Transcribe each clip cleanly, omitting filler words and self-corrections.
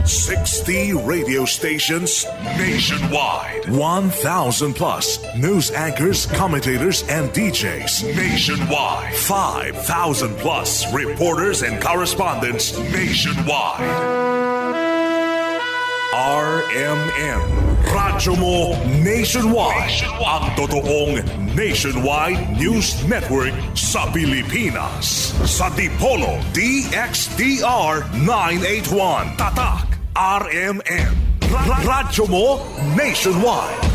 60 radio stations nationwide. 1,000 plus news anchors, commentators, and DJs nationwide. 5,000 plus reporters and correspondents nationwide. RMN, Radyo Mo Nationwide. Ang totoong nationwide news network sa Pilipinas. Sa Dipolo DXDR 981. Tatak RMN. Radyo Mo Nationwide.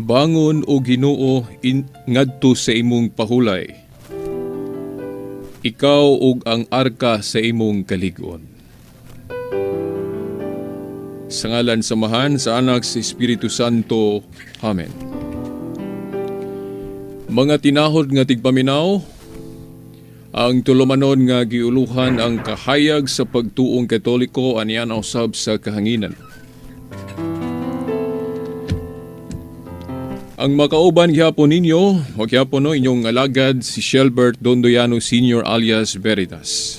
Bangon o Ginoo ngadto sa imong pahulay. Ikaw ug ang arka sa imong kalig-on. Sa ngalan samahan sa Anak sa Espiritu Santo. Amen. Mga tinahod nga tigpaminaw, ang tulumanon nga giuluhan ang kahayag sa pagtuong Katoliko aniyan usab sa kahanginan. Ang makauban gihapon ninyo, o gihapon no, inyong alagad si Shelbert Dondoyano Sr. alias Veritas.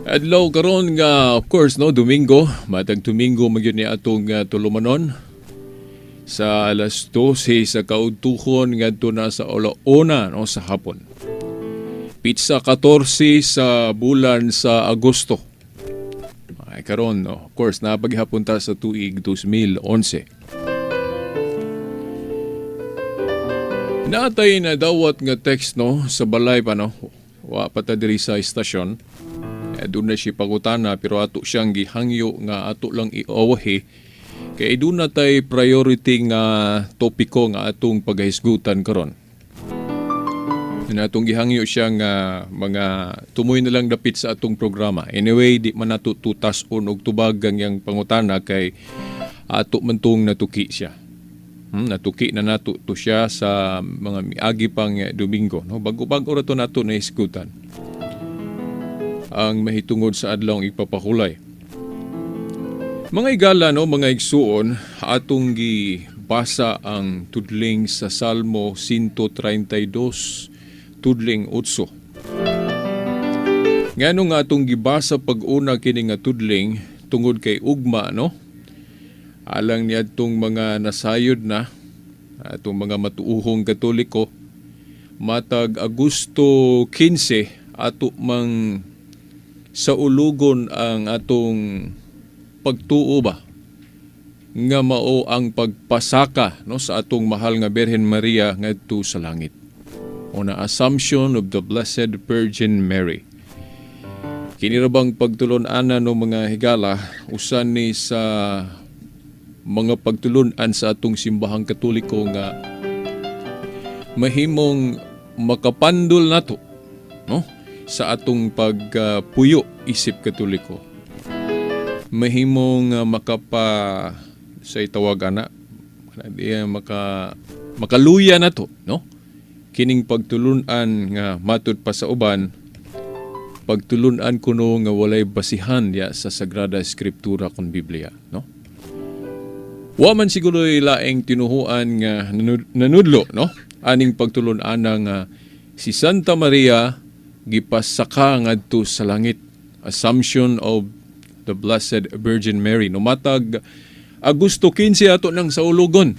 Adlaw karon nga, of course, no, Domingo, matag Domingo magyud ni atong tulumanon. Sa alas 12 sa kaudtuhon ngadto na sa alauna no, sa hapon. Pizza 14 sa bulan sa Agosto. Ay karon no, of course, napaghapon ta sa tuig 2011. Natay na dawat nga text no sa balay pa no. Wa pa ta diri sa istasyon. Doon na siya pangutana pero ato siyang gihangyo nga ato lang iawahi. Kaya doon na tay priority nga topiko nga atong paghisgutan karon. Atong gihangyo siya nga mga tumoy na lang dapit sa atong programa. Anyway, di man nato tutas-on og tubag ang pangutana kay ato man tong natuki siya. Natuki na nato to siya sa mga miagi pang Domingo. No? Bago-bago ra to nato na isgutan. Ang mahitungod sa adlawng ipapahulay. Mga igala, no, mga igsuon, atong gibasa ang tudling sa Salmo 132 tudling utso. Ngano nga atong gibasa pag-una kini nga tudling tungod kay ugma, no? Alang niya itong mga nasayod na, atong mga matuuhong Katoliko, matag Agosto 15, ato mang sa ulugon ang atong pagtuo ba nga mao ang pagpasaka, no, sa atong mahal nga Birhen Maria ngadto sa langit. O na Assumption of the Blessed Virgin Mary. Kini ra bang pagtulon-ana no mga higala usan ni sa mga pagtulon-an sa atong simbahang Katoliko nga mahimong makapandol nato, no, sa atong pagpuyo isip Katoliko. Mahimong sa itawag ana makaluya nato, no, kining pagtulon-an nga matud pa sa uban, pagtulun-an kuno nga walay basihan ya sa Sagrada Eskriptura kon Biblia, no? Wa man siguro laing tinuhuan nga nanudlo, no? Aning pagtulun-an nga si Santa Maria gipasaka ngadto sa langit. Assumption of the Blessed Virgin Mary. No matag Agosto 15 ato nang sa ulugon.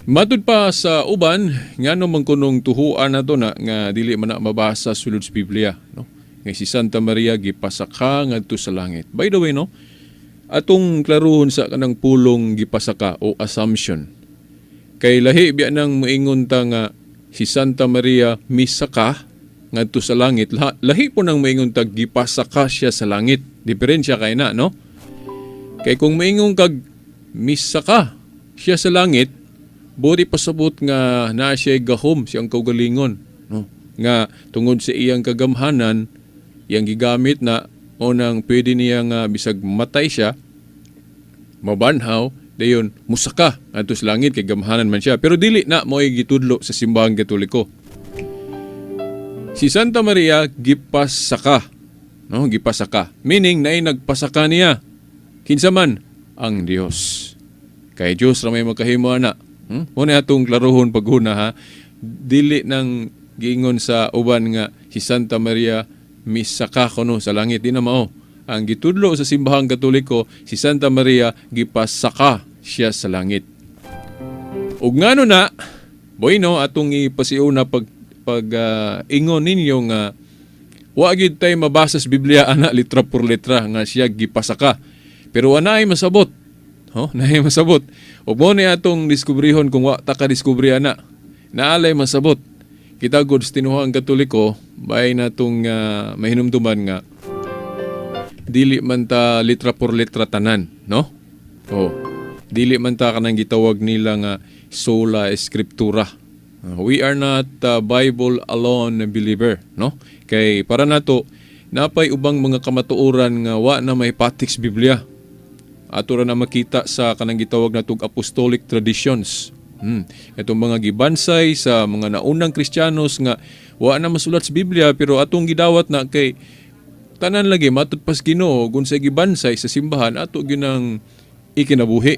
Matud pa sa uban, ngano man kunong tuhuan nato na nga dili man na mabasa sulod sa Biblia, no? Nga si Santa Maria gipasaka ngadto sa langit. By the way, no, atong klaruhon sa kanang pulong gipasaka o assumption. Kay lahi biya nang moingon ta nga si Santa Maria misaka ngadto sa langit. Lahi po nang moingon ta gipasaka siya sa langit. Diferensya kay na, no? Kay kung moingon kag misaka siya sa langit, buri pasabot nga na siya gahom siyang kaugalingon, no? Nga tungod sa iyang kagamhanan, iyang gigamit na unang pwede niya nga bisag matay siya, mabanhaw, dayon musaka adto sa langit kay gamhanan man siya. Pero dili na mo'y gitudlo sa simbahang Katoliko. Si Santa Maria gipasaka, no? Gipasaka. Meaning naay nagpasaka niya. Kinsa man ang Dios. Kay Dios ra may makahimo ana. Muna atong klaruhon paghuna ha. Dili nang giingon sa uban nga si Santa Maria misaka kuno sa langit. Di na mao. Ang gitudlo sa simbahang Katoliko, si Santa Maria gipasaka siya sa langit. Ug ngano na, bueno, atong ipasiuna ingon ninyo nga wa gyud tay mabasa sa Biblia ana litra por litra nga siya gipasaka. Pero anay masabot. Naay masabot. Ug mo ni atong diskubrihon kung wa ta ka diskubri ana. Naalay masabot. Kita gud sa tinuhang Katoliko, bay natong mahinumduman nga dili man ta litra por litra tanan, no? Dili man ta kanang gitawag nila nga sola scriptura. We are not Bible alone believer, no? Kay para nato napay ubang mga kamatuoran nga wa na may patiks Biblia. Ato ra na makita sa kanang gitawag natong apostolic traditions. Itong mga gibansay sa mga naunang Kristiyanos nga wa na masulat sa Biblia pero atong gidawat na kay tanan lagi matud pas Ginoo kun sa gibansay sa simbahan ato ginang ikinabuhi.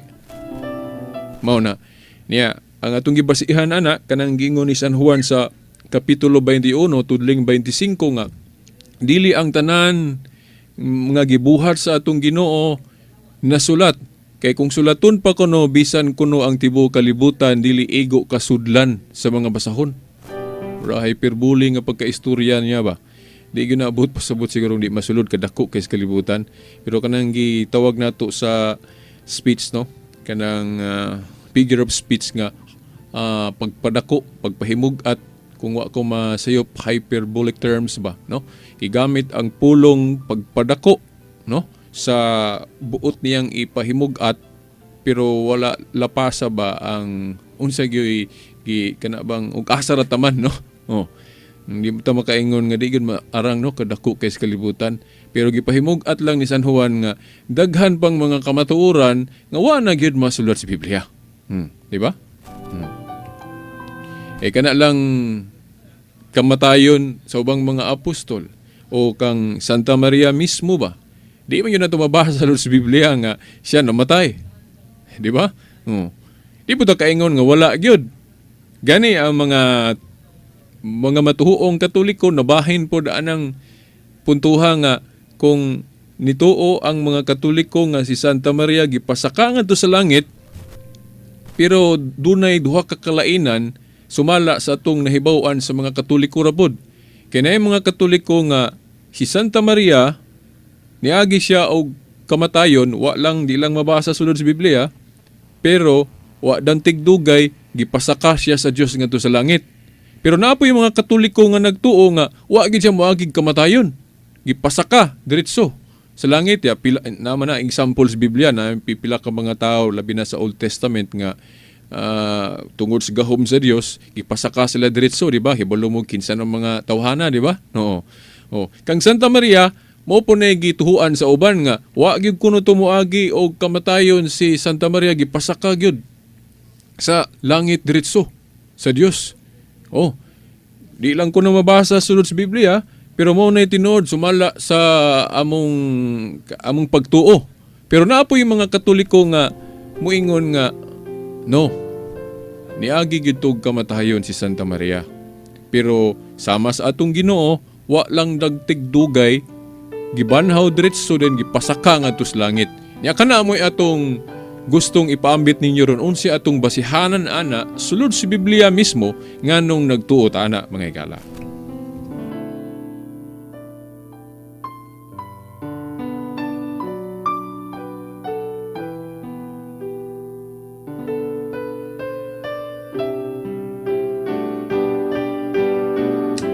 Mao na niya ang atong gibasihan ana kanang giingon ni San Juan sa kapitulo 21 tudling 25 nga dili ang tanan nga gibuhat sa atong Ginoo nasulat. Kay kung sulaton pa kuno bisan kuno ang tibuok kalibutan dili ego kasudlan sa mga basahon. Ra hyperbole nga pagkaistorya niya ba. Di gyud naabot pasabot siguro di masulod kadako kay sa kalibutan. Pero kanang gitawag nato sa speech, no, kanang figure of speech nga pagpadako, pagpahimug at kung wa ko masayop hyperbolic terms ba, no, igamit ang pulong pagpadako, no, sa buot niyang ipahimugat pero wala lapasa ba ang unsa gyud kana bang ug asa ra taman, no? Hindi mo ta makaingon nga di gyud maarang, no, kadako kay sa kalibutan pero gipahimugat lang ni San Juan nga daghan pang mga kamatuoran nga wa na gyud masulat sa Biblia. Di ba? Kana lang kamatayon sa ubang mga apostol o kang Santa Maria mismo ba? Di man yun na tumabasa sa Biblia nga siya namatay. Di ba? Di po ta kaingon nga wala gyud. Gani ang mga matuhuong Katoliko nabahin po daan ng puntuha nga kung nituo ang mga Katoliko nga si Santa Maria gipasaka ngadto sa langit, pero dunay duha ka kalainan sumala sa atong nahibaw-an sa mga Katoliko rabod. Kaya mga Katoliko nga si Santa Maria niagi siya og kamatayon, di lang mabasa sulod sa Biblia, pero wa dang tigdugay gipasaka siya sa Dios ngadto sa langit. Pero naapoy yung mga Katoliko nga nagtuo nga wa gid siya moagig kamatayon. Gipasaka diretso sa langit. Ya pila naman na example sa Biblia na pipila ka mga tao labi na sa Old Testament nga tungod sa gahom sa Dios, gipasaka sila diretso, di ba? Hibalo mo kinsa ng mga tawhana, di ba? No. Oh, kang Santa Maria mo po na gituhuan sa uban nga wa gyud kuno tumuagi og kamatayon si Santa Maria, gipasaka gyud sa langit diretso sa Dios. Oh, di lang ko na mabasa sulod sa Biblia, pero mo na tinuod sumala sa among pagtuo. Pero naapo yung mga Katoliko nga muingon nga no, niagi gyud tog kamatayon si Santa Maria. Pero sama sa atong Ginoo, wa lang dagtigdugay, gibanhaw diretso den gipasaka ngadto sa langit. Nya kana moy atong gustong ipaambit ninyo ron, unsi atong basihanan ana sulod sa Biblia mismo nganong nagtuo ta ana mga higala.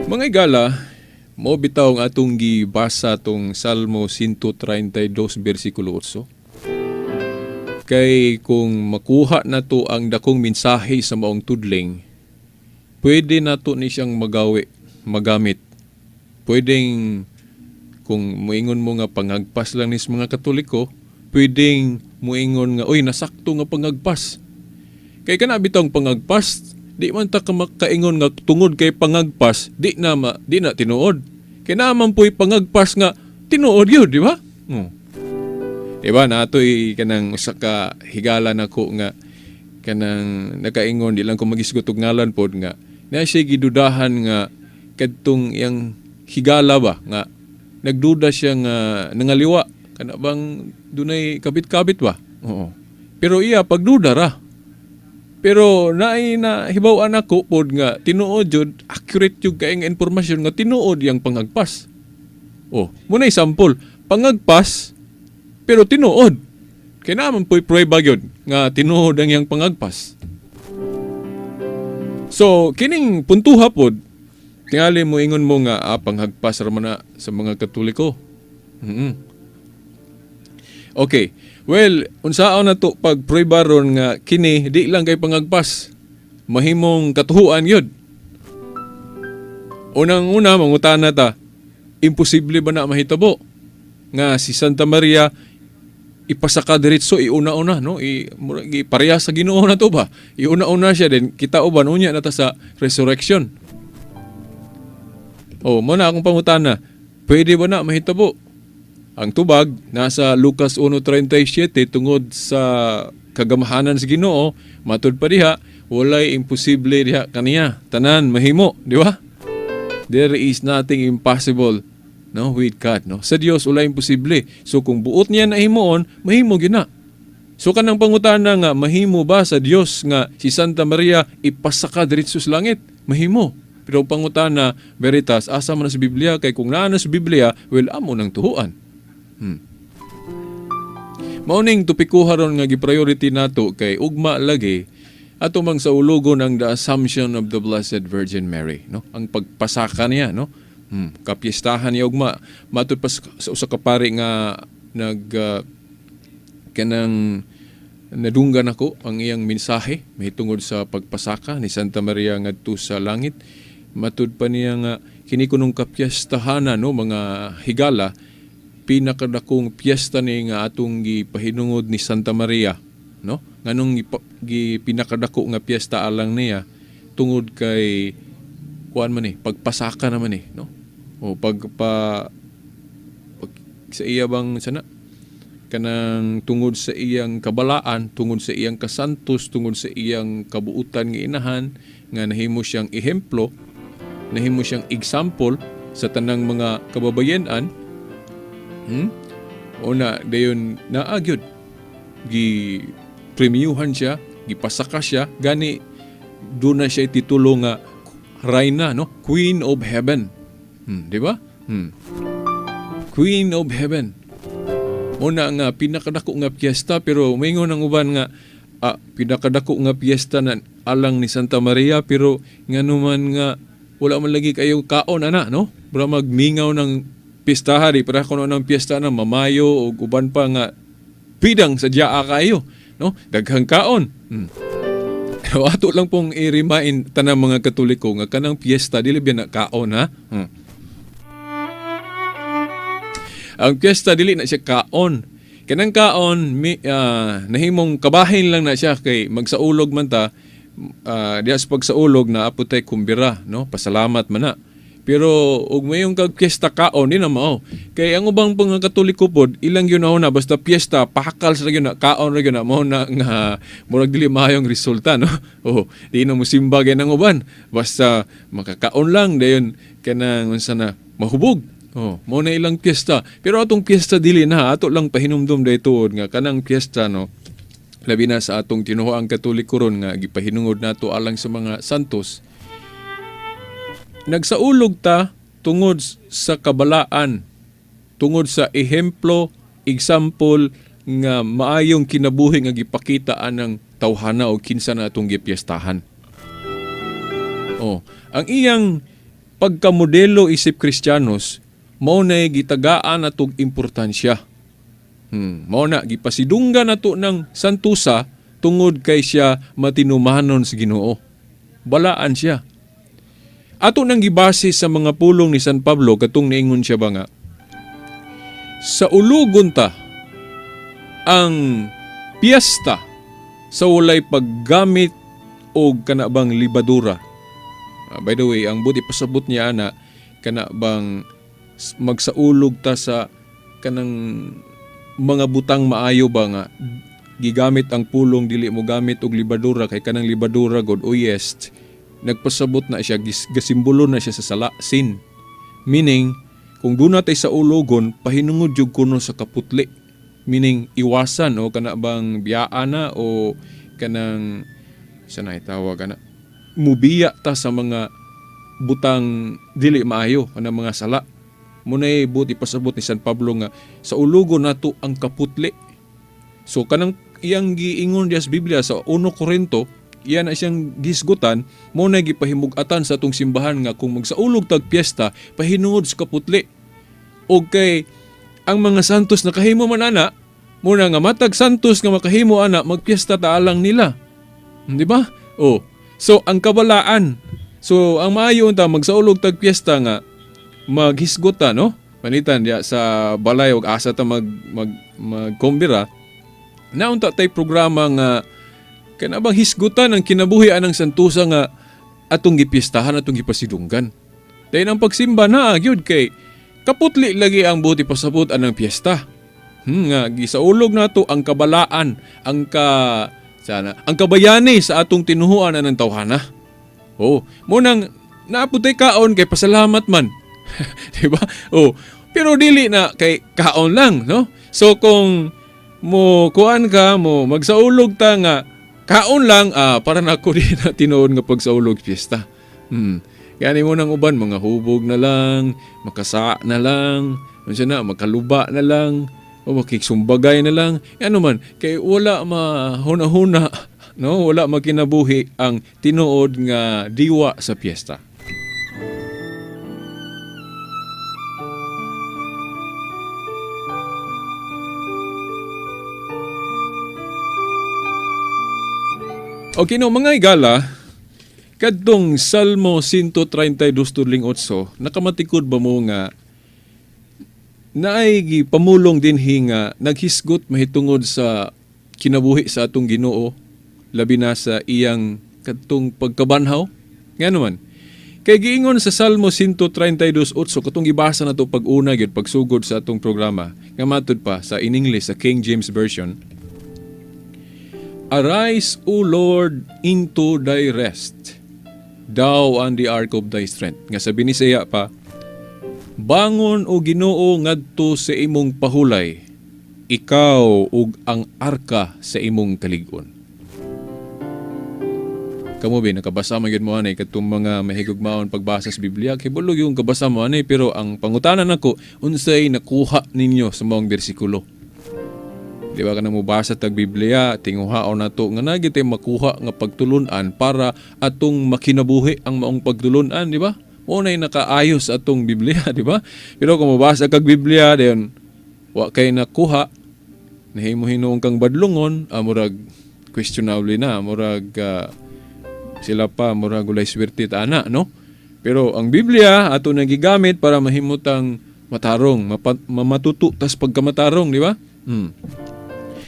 Mga higala, mo bitaw ang atong gibasa tong Salmo 132 versikulo 8. Kay kung makuha na to ang dakong mensahe sa maong tudling, pwede na to ni siyang magamit. Pwedeng, kung muingon mo nga pangagpas lang ni sa mga Katoliko, pwedeng muingon nga, oy, nasakto nga pangagpas. Kay kana bitong pangagpas, di man ta makaingon nga tungod kay pangagpas, di na tinuod. Kay naman po'y pangagpas nga tinuod yun, di ba? Diba, natoy kanang usa ka higala nako nga kanang nakaingon, di lang ko magisgot og ngalan pod nga na siya gidudahan nga kadtong yang higala ba nga nagduda siya nga nangaliwa kana bang dunay kabit-kabit ba. Oo. Pero iya pagduda ra. Pero naay na hibaw-an ako pod nga tinuod jud, accurate jud kay nga impormasyon nga tinuod yang pangagpas. Oh, muna sample, pangagpas pero tinuod. Kaya naman po'y prueba yun nga tinuod ang iyang pangagpas. So, kining puntuha pod, tingali mo ingon mo nga panghagpas raman na sa mga Katoliko. Okay. Well, unsaon na to pag prueba ron nga kini di lang kay pangagpas. Mahimong katuhuan yun. Unang-una, mangutana ta, imposible ba na mahitabo nga si Santa Maria ipasaka diretso iuna-una, no? Pareha sa Ginoo na to ba? Iuna-una siya din kita uban unya na ta sa resurrection. Oh, mo na akong pangutana, pwede ba na mahitabo? Ang tubag nasa Lucas 1:37 tungod sa kagamahanan sa Ginoo, matud pa diha, walay imposible diha kaniya. Tanan mahimo, di ba? There is nothing impossible, no, with God, no. Sa Dios wala imposible. So kung buot niya na himuon, mahimo gyud na. So kanang pangutana nga mahimo ba sa Dios nga si Santa Maria ipasaka diretso sa langit? Mahimo. Pero pangutana, veritas, asa man na sa Biblia? Kay kung naa na sa Biblia, well, amo nang tuhuan. Mauning tupikuha ron nga gi-priority nato kay ugma lagi ato mang sa ulogon ang the Assumption of the Blessed Virgin Mary, no? Ang pagpasaka niya, no? Kapiestahan niya ugma matud pa sa usa ka pari nga kanang nadunggan ako ang iyang mensahe mahitungod sa pagpasaka ni Santa Maria ngadto sa langit. Matud pa niya nga kini kunong kapiestahan, no, mga higala, pinakadakong piyesta ni nga atong gipahinungod ni Santa Maria, no? Nganong pinakadako nga piyesta alang niya tungod kay kuan man pagpasaka naman no? O sa iya bang sana kanang tungod sa iyang kabalaan, tungod sa iyang kasantos, tungod sa iyang kabuutan nga inahan nga nahimo siyang ehemplo, nahimo siyang example sa tanang mga kababayenan. Una dayon naagyod gi premiuhan siya, gipasaka siya gani doon na siya titulo nga Reyna, no? Queen of Heaven. Di ba? Queen of Heaven. Una nga pinakadako nga piyesta, pero maingon ang uban nga pinakadako nga piyesta na alang ni Santa Maria, pero nganuman nga wala man lagi kayo kaon ana, no? Para magmingaw ng pistahan, para kuno ng piyesta na mamayo o uban pa nga pidang sa diaa kayo, no? Daghang kaon. Pero ato lang pong i-remind tanang mga Katoliko nga kanang piyesta dili biya na kaon, ha? Ang piyesta dili na siya kaon. Kanang kaon nahimong kabahin lang na siya kay magsaulog man ta, diya sa pagsaulog na apotay kumbira, no? Pasalamat man na. Pero ug mayong kag piyesta kaon di na mao. Kay ang ubang mga Katoliko pod ilang yun na basta piyesta pakal sa yun na kaon ra yun na mao na nga murag dili maayong resulta, no? Di na mo simba gyud ang uban. Basta makakaon lang dayon kanang unsa na mahubog. Mao na ilang piyesta. Pero atong piyesta dili na ato lang pahinumdum daytood nga kanang piyesta, no? Labi na sa atong tinuoang Katoliko ron nga gipahinungod nato alang sa mga santos. Nagsaulog ta tungod sa kabalaan, tungod sa ehemplo, example nga maayong kinabuhi nga gipakita anang tawhana o kinsa na atong gipiestahan. Ang iyang pagkamodelo isip Kristiyanos mao na gitagaan atong importansya. Mao na gipasidunggan nato ng santusa tungod kay siya matinumanon sa Ginoo. Balaan siya. Ato nang gibase sa mga pulong ni San Pablo katong niingon siya ba nga, sa ulugon ta ang piyesta sa walay paggamit og kanabang libadura. By the way, ang buti pasabot niya ana kanabang magsaulog ta sa kanang mga butang maayo ba nga gigamit ang pulong dili mo gamit og libadura kay kanang libadura god oyest nagpasabot na siya, gasimbolo na siya sa sin. Meaning, kung doon natin sa ulogon, pahinungod yung kuno sa kaputli. Meaning, iwasan o kanabang biyaan na o kanang, siya na itawag na, mubiya ta sa mga butang dili maayo, kanang mga sala. Muna'y buti pasabot ni San Pablo nga, sa ulogon nato ang kaputli. So, kanang iyang giingon diya sa Biblia sa 1 Corinto, iyan na siyang gisgutan, mo na gipahimugatan sa atong simbahan nga kung magsaulog tag piyesta, pahinungod sa kaputli. O kay, ang mga santos nakahimo man ana, muna nga matag santos nga makahimo ana, magpiyesta taalang nila. Di ba? So, ang kabalaan. So, ang maayo ta magsaulog tag piyesta nga, maghisgutan, no? Panitan diya sa balay, og asa ta magkombira, naunta tay programa nga, kanabang hisgutan ang kinabuhi anang santusa nga atong gipistahan, atong gipasidunggan. Dahil ang pagsimba na agyod kay kaputli lagi ang buti pasabot anang piyesta. Nga gisaulog nato ang kabalaan, ang kabayani sa atong tinuhuan anang tawhana. Mo nang naaputay kaon kay pasalamat man. Diba? Pero dili na kay kaon lang, no? So kung mo kuan ka mo magsaulog ta nga kaon lang, para na ako din na tinuod nga pagsaulog piyesta. Gani mo nang uban, mga hubog na lang, makasa na lang, makaluba na lang, o makiksumbagay na lang. Ano man, kay wala mahuna-huna, no? Wala makinabuhi ang tinuod nga diwa sa piyesta. Okay, no, mga igala, kadtong Salmo 132:8, nakamatikod ba mo nga naay pamulong din hinga naghisgot mahitungod sa kinabuhi sa atong Ginoo, labi na sa iyang kadtong pagkabanhaw? Nga naman, kay giingon sa Salmo 132:8, katong gibasa na to pag-una gyud pagsugod sa atong programa, nga matud pa sa in English sa King James Version, Arise, O Lord, into thy rest, Thou on the ark of thy strength. Nga sabi ni Isaiah pa, bangon o Ginoo ngadto sa imong pahulay, ikaw ug ang arka sa imong kalig-on. Kamo ba nakabasa man gyud mo anay katong mga mahigugmaon pagbasa sa Biblia, kay bulog yung kabasa mo anay, pero ang pangutanan nako unsay nakuha ninyo sa mga bersikulo? Di ba ka na mubasa tag Biblia, tinguhaon na to, nga nagitay makuha nga pagtulunan para atong makinabuhi ang maong pagtulunan, di ba? Unay nakaayos atong Biblia, di ba? Pero kung mabasa kag Biblia, dayon, wa kay nakuha, nahimo-hinuong kang badlungon, murag questionable na, murag sila pa, murag ulay swerte ta ana, no? Pero ang Biblia, ato nagigamit para mahimutang matarong, mamatuto, tas pagkamatarong, di ba?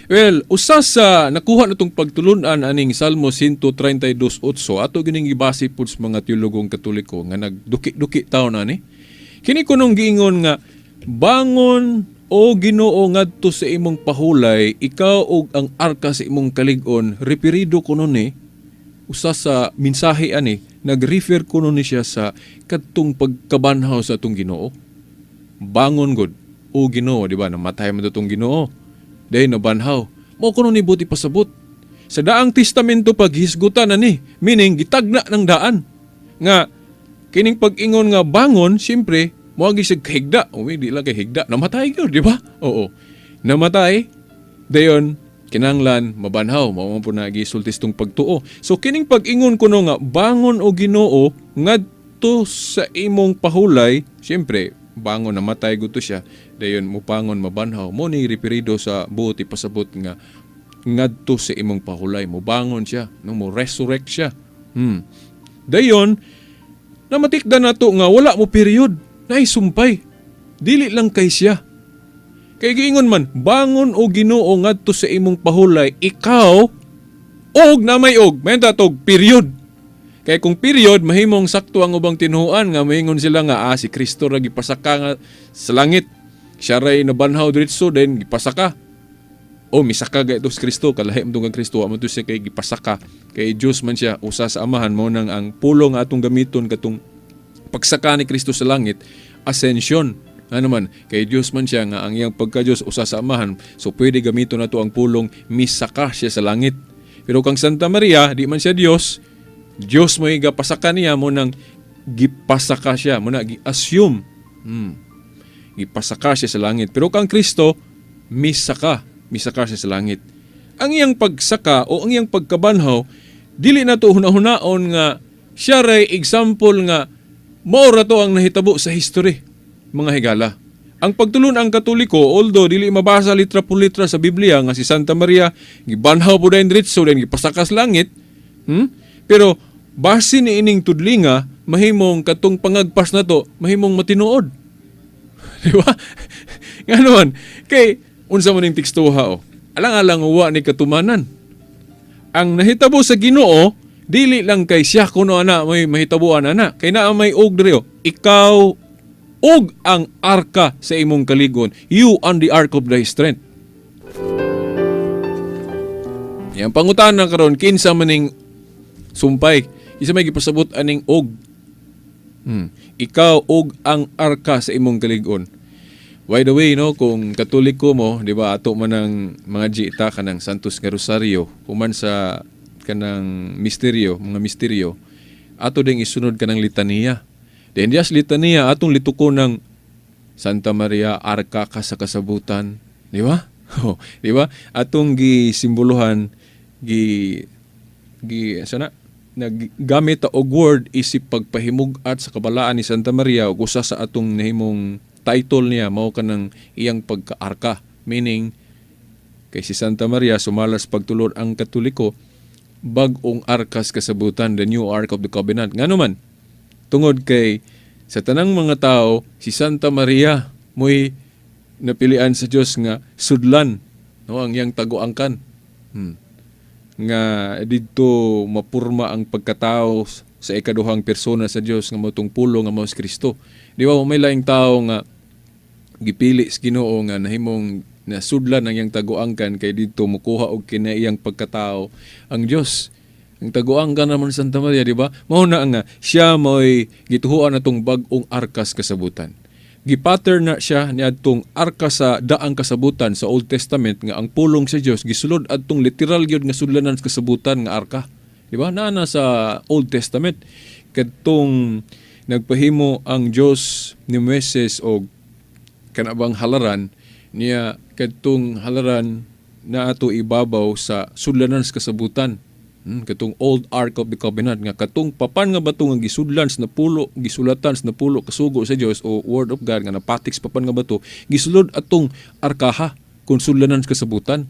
Well, usa sa nakuha natong pagtulunan aning Salmo 132:8 ato gining gibase pud sa mga teologong Katoliko nga nagduki-duki taon ani. Kini kunong giingon nga bangon o Ginoo ngadto sa imong pahulay, ikaw og ang arka sa imong kalig-on. Referido kuno ni usa sa mensahe ani, nag-refer kuno ni siya sa kadtong pagkabanhaw sa atong Ginoo. Bangon gud o Ginoo, di ba? Namatay man atong Ginoo. Dahil nabanhaw, mo kuno ni buti pasabot. Sa daang testamento paghisgutan na ni, meaning gitagna ng daan. Nga, kining pag-ingon nga bangon, siyempre, moagi siya kahigda. Di lang kay higda. Namatay yun, di ba? Oo. Namatay, dayon, kinanglan, mabanhaw, mao po na gisultis tong pagtuo. So, kining pag-ingon kuno nga, bangon o Ginoo, ngadto sa imong pahulay, siyempre, bangon namatay guto siya, dayon mupangon mabanhaw, mo ni referido sa buti pasabot nga ngadto sa imong pahulay, mo bangon siya, no, mo resurrect siya. Dayon namatikdan nato nga wala mo period, naisumpay, dili lang kay siya. Kay giingon man, bangon o Ginoo ngadto sa imong pahulay, ikaw og na may og, menta tog period. Kaya kung period, mahimong sakto ang ubang tinuhuan nga mahingon sila nga, si Kristo ra gipasaka nga sa langit. Siya ray nabanhaw diretso, then gipasaka. O, misaka ga ito si Kristo, kalahi mo itong Kristo, amo ito siya kay gipasaka. Kay Diyos man siya, usa sa amahan mo nang ang pulong atong gamiton katong pagsaka ni Kristo sa langit, ascension. Ano man, kay Diyos man siya nga ang iyang pagka-Diyos, usa sa amahan. So, pwede gamiton na to ang pulong, misaka siya sa langit. Pero kang Santa Maria, di man siya Diyos mo gipasaka niya mo nang gipasaka siya mo na gi-assume. Gipasaka siya sa langit. Pero kang Kristo misaka siya sa langit. Ang iyang pagsaka o ang iyang pagkabanhaw dili na to hunahunaon nga siya ray example nga mao ra to ang nahitabo sa history, mga higala. Ang pagtulon ang Katoliko, although dili mabasa litra por litra sa Biblia nga si Santa Maria gibanhaw po dayon diretso then gipasaka sa langit, pero base ni ining tudlinga, mahimong katong pangagpas na to, mahimong matinuod. Di ba? Nga naman, kay unsa man ning tekstuha alang-alang uwa ni katumanan. Ang nahitabo sa Ginoo, dili lang kay siya kuno ana may mahitabuan ana. Kay naa may og diri, ikaw og ang arka sa imong kalig-on. You on the ark of thy strength. Yang pangutana karon kinsa maning sumpay, isa may gipasabot aning og. Ikaw og ang arka sa imong kalig-on. By the way, no, kung Katoliko mo, di ba, ato man ang mga jita kanang Santos nga Rosario, human sa kanang mga misteryo, ato ding isunod kanang litania. Then dias litania, atong litukon ng Santa Maria, arka ka sa kasabutan. Di ba? Di ba? Atong gisimbolohan, naggamit ta og word isip pagpahimug-at sa kabalaan ni Santa Maria ug usa sa atong nahimong title niya mao kanang iyang pagkaarka, meaning kay si Santa Maria sumalas pagtulod ang Katoliko bag-ong arkas kasabutan, the new ark of the covenant. Ngano man tungod kay sa tanang mga tao si Santa Maria mo'y napilian sa Dios nga sudlan, no, ang iyang taguangkan. Nga didto mapurma ang pagkatao sa ikaduhang persona sa Dios nga motong pulo nga mao si Kristo. Di ba may laing tao nga gipili sa Ginoo nga nahimong nasudlan ang iyang taguangkan kay didto mokuha og kinaiyang pagkatao ang Dios. Ang taguangkan naman sa Santa Maria, di ba? Mao na nga siya mo'y gituhuan atong bag-ong arkas kasabutan. Gipater na siya ni adtong arkas sa daang kasabutan sa Old Testament nga ang pulong sa Dios gisulod adtong literal gyud nga sudlanan sa kasabutan nga arka. Di ba? Naa sa Old Testament kadtong nagpahimo ang Dios ni Moises og kanabang halaran niya kadtong halaran na ato ibabaw sa sudlanan sa kasabutan. Katong Old Ark of the Covenant nga katong papan nga bato nga gisudlan na pulo, gisulatan na pulo kasugo sa Dios o Word of God nga napatiks papan nga bato, gisulod atong arkaha kung sudlanan sa kasabutan.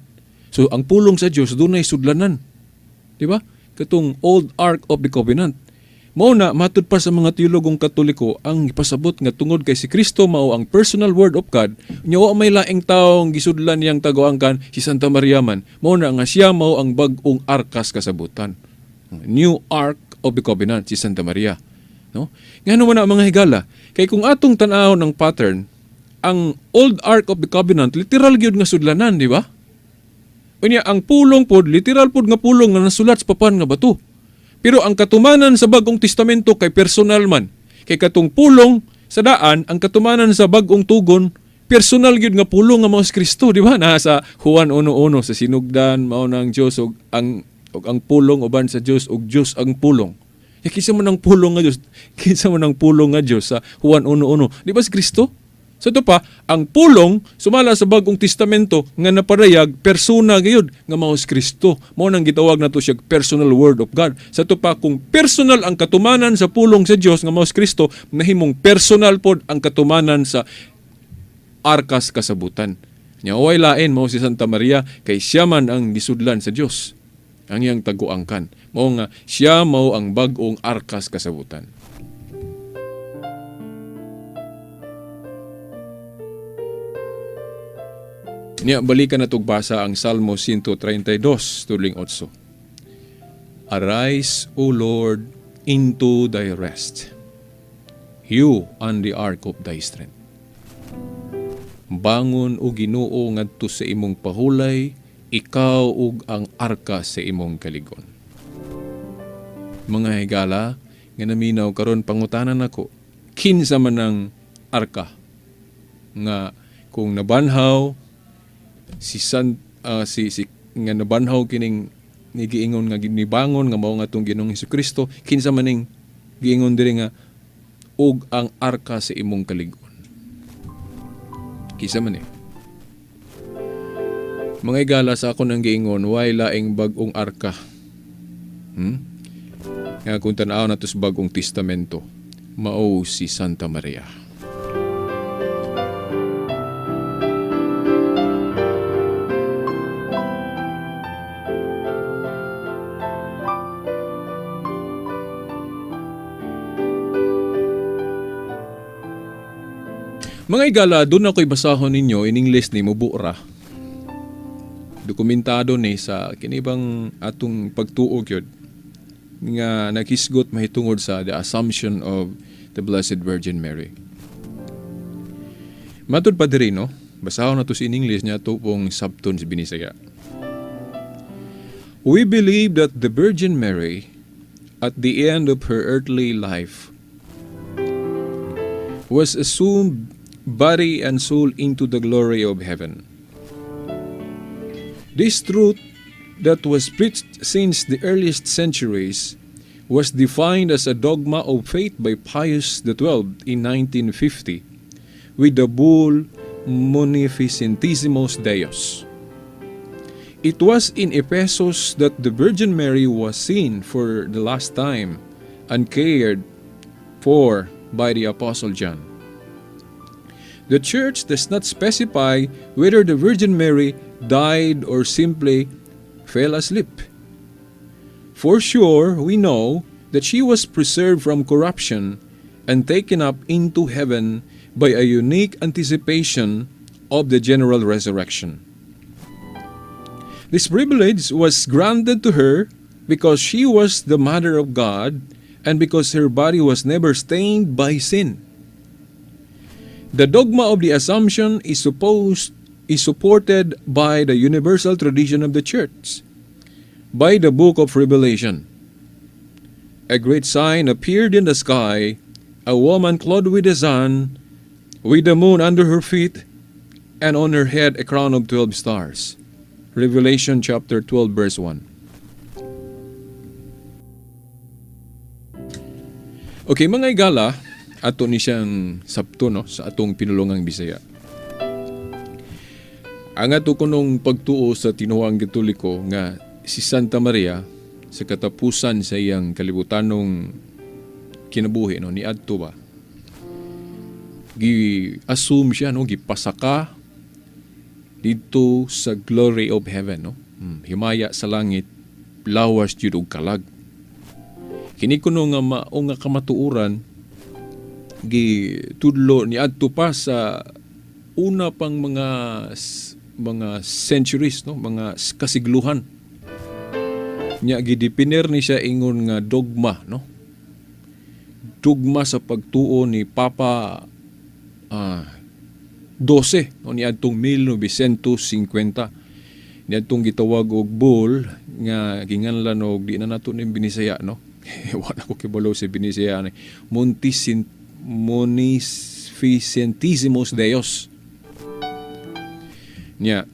So ang pulong sa Dios dunay sudlanan. Di ba? Katong Old Ark of the Covenant. Mao na matud pa sa mga teologong Katoliko ang ipasabot nga tungod kay si Kristo mao ang personal word of God, nya wa may laing taong gisudlan niyang taguangkan si Santa Maria man. Mao na nga siya mao ang bag-ong arkas kasabutan. New Ark of the Covenant si Santa Maria. No? Ngano man na mga higala, kay kung atong tan-aw ng pattern, ang Old Ark of the Covenant literal gyud nga sudlanan, di ba? Unya ang pulong pod literal pod nga pulong nga nasulat sa papan nga bato. Pero ang katumanan sa Bagong Testamento kay personal man. Kay katong pulong sa daan, ang katumanan sa Bagong Tugon, personal gyud nga pulong nga mao si Kristo, di ba? Nasa Juan 1:1 sa sinugdan mao nang Dios og ang pulong uban sa Dios og Dios ang pulong. Kinsa man ang pulong nga Dios? Kinsa man ang pulong nga Dios sa Juan 1:1? Di ba si Kristo? Sa ito pa, ang pulong sumala sa Bagong Testamento nga naparayag persona gayud nga mao si Kristo. Mao nang gitawag nato siya personal word of God. Sa ito pa, kung personal ang katumanan sa pulong sa Dios nga mao si Kristo, nahimong personal pod ang katumanan sa arkas kasabutan. Nya way lain mao si Santa Maria kay siya man ang gisudlan sa Dios. Ang iyang taguangkan. Mao nga siya mao ang bag-ong arkas kasabutan. Niya, balikan na basa ang Salmo 132, tuling 8. Arise, O Lord, into thy rest, you on the ark of thy strength. Bangon o Ginoo ngadto sa imong pahulay, ikaw ug ang arka sa imong kaligon. Mga higala, nga naminaw karon pangutanan ako, kinsa man ang arka nga kung nabanhaw si nga nabanhaw kining nigiingon nga ginibangon nga mao nga tong Ginoong Hesukristo, kinsa maning giingon diri nga ug ang arka sa imong kaligon. Kinsa man mga igala sa akon ang giingon way laing bag-ong arka. Nga kung tan-aw nato sa Bagong Testamento, mao si Santa Maria. Mga igala, doon ako'y basahon ninyo in English ni Mubura. Dokumentado ni sa kinibang atong pagtuog yun nga nakisgot mahitungod sa the Assumption of the Blessed Virgin Mary. Matod pa diri, no? Basahon na to in English niya ito pong sabton si Binisaya. We believe that the Virgin Mary, at the end of her earthly life, was assumed body and soul into the glory of heaven. This truth that was preached since the earliest centuries was defined as a dogma of faith by Pius XII in 1950 with the bull Munificentissimus Deus. It was in Ephesus that the Virgin Mary was seen for the last time and cared for by the Apostle John. The Church does not specify whether the Virgin Mary died or simply fell asleep. For sure, we know that she was preserved from corruption and taken up into heaven by a unique anticipation of the general resurrection. This privilege was granted to her because she was the Mother of God and because her body was never stained by sin. The dogma of the Assumption is supported by the universal tradition of the Church, by the book of Revelation, a great sign appeared in the sky, a woman clothed with the sun, with the moon under her feet, and on her head a crown of 12 stars. Revelation chapter 12 verse 1. Okay, mga igala, ato ni siyang sabto no, sa atong pinulungang Bisaya. Ang ato kunong pagtuo sa tinuang Katoliko nga si Santa Maria sa katapusan sa iyang kalibutanong kinabuhi no, ni adto ba. Gi-assume siya no, gipasaka dito sa glory of heaven no. Himaya sa langit, lawas jud og kalag. Kini kuno nga mao nga kamatuoran gitudlo ni adto pa sa una pang mga centuries no, mga kasigluhan. Nya gidipiner ni siya ingon nga dogma no. Dogma sa pagtuo ni Papa 12 no, ni adtong 1950. Ni adtong gitawag og bull nga ginganlan og di na nato ning binisaya no. Wala ko kibalo sa binisaya ni Munificentissimus Deus. Nya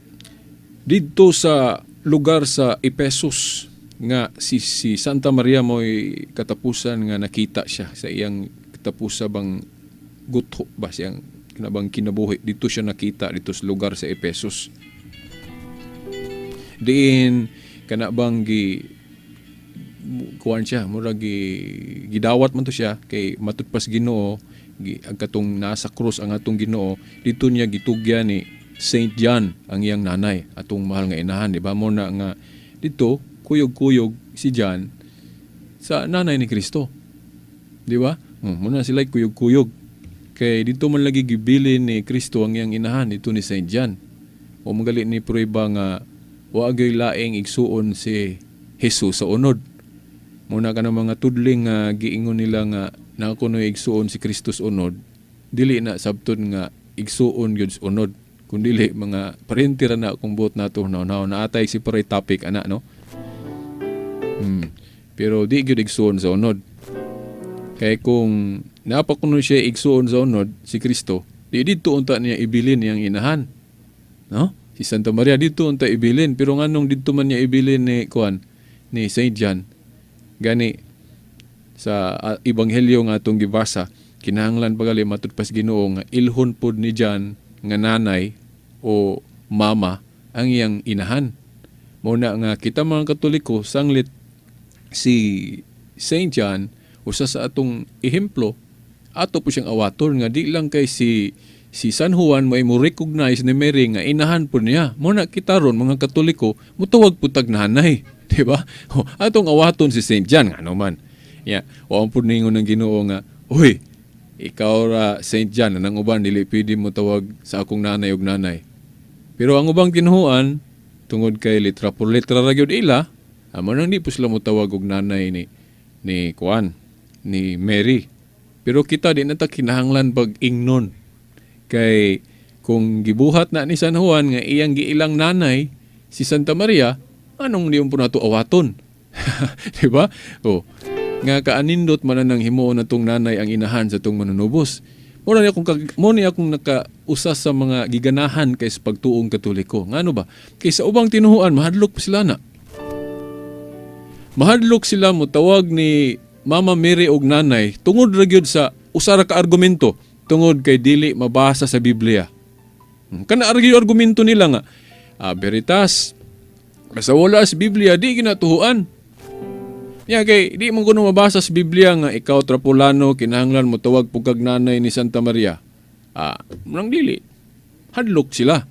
dito sa lugar sa Ephesus nga si Santa Maria mo'y katapusan nga nakita siya sa iyang katapusabang gutho ba siyang kinabang kinabuhi. Dito siya nakita dito sa lugar sa Ephesus. Diin kanabang kuwan siya, murag gidawat man to siya kay matudpas Ginoo, ang katong nasa krus ang atong Ginoo, dito niya gitugya ni Saint John ang iyang nanay, atong mahal nga inahan, di ba? Mo na nga dito kuyog-kuyog si John sa nanay ni Kristo. Di ba? Muna sila kuyog-kuyog. Kay dito man lagi gibilin ni Kristo ang iyang inahan dito ni Saint John. O magalit ni prueba nga wa gyud laing igsuon si Jesus sa unod. Muna ka ng mga tudling nga giingon nila nga na kuno igsuon si Kristus unod, dili na sabton nga igsuon gyud unod, kundili mga parentira na kung buot nato na atay si paray topic ana no. Pero di gyud igsuon sa unod. Kay kung napakuno siya igsuon sa unod si Kristo, di dito unta niya ibilin yang inahan. No? Si Santa Maria dito unta ibilin, pero nganong dito man niya ibilin ni Saint John. Gani sa ebanghelyo nga atong gibasa, kinahanglan pagali matudpas Ginoo nga ilhon pod ni John nga nanay o mama ang iyang inahan. Muna nga kita mga Katoliko sanglit si Saint John usa sa atong ehemplo, ato po siyang awaton nga di lang kay si San Juan mo recognize ni Mary nga inahan po niya. Muna kita ron mga Katoliko mutawag po tag nanay. Diba? Atong awaton si Saint John nga naman. Yeah, wa po ningon ng Ginoo nga, "Uy, ikaw ra Saint John, nang uban dili pwede mo tawag sa akong nanay ug nanay." Pero ang ubang tinuhuan tungod kay litra por litra ra gyud ila, amo nang di po sila mo tawag og nanay ni Mary. Pero kita di na ta kinahanglan pag ingnon. Kay kung gibuhat na ni San Juan nga iyang giilang nanay si Santa Maria, anong diyon po nato awaton? Diba? O, nga kaanindot man nang himuon na tong nanay ang inahan sa tong manunubos. Muna niya akong nakausa sa mga giganahan kay sa pagtuong Katoliko. Nga ano ba? Kay sa ubang tinuhuan, mahadlok pa sila na. Mahadlok sila mo tawag ni Mama Mary og nanay tungod ra gyud sa usara ka argumento tungod kay dili mabasa sa Biblia. Kana argi argumento nila nga, veritas basta wala sa Biblia, di ginatuhuan. Ya kay di mo kuno mabasa sa Biblia nga ikaw trapulano kinahanglan mo tawag pugkag nanay ni Santa Maria. Nang dili. Hadlok sila.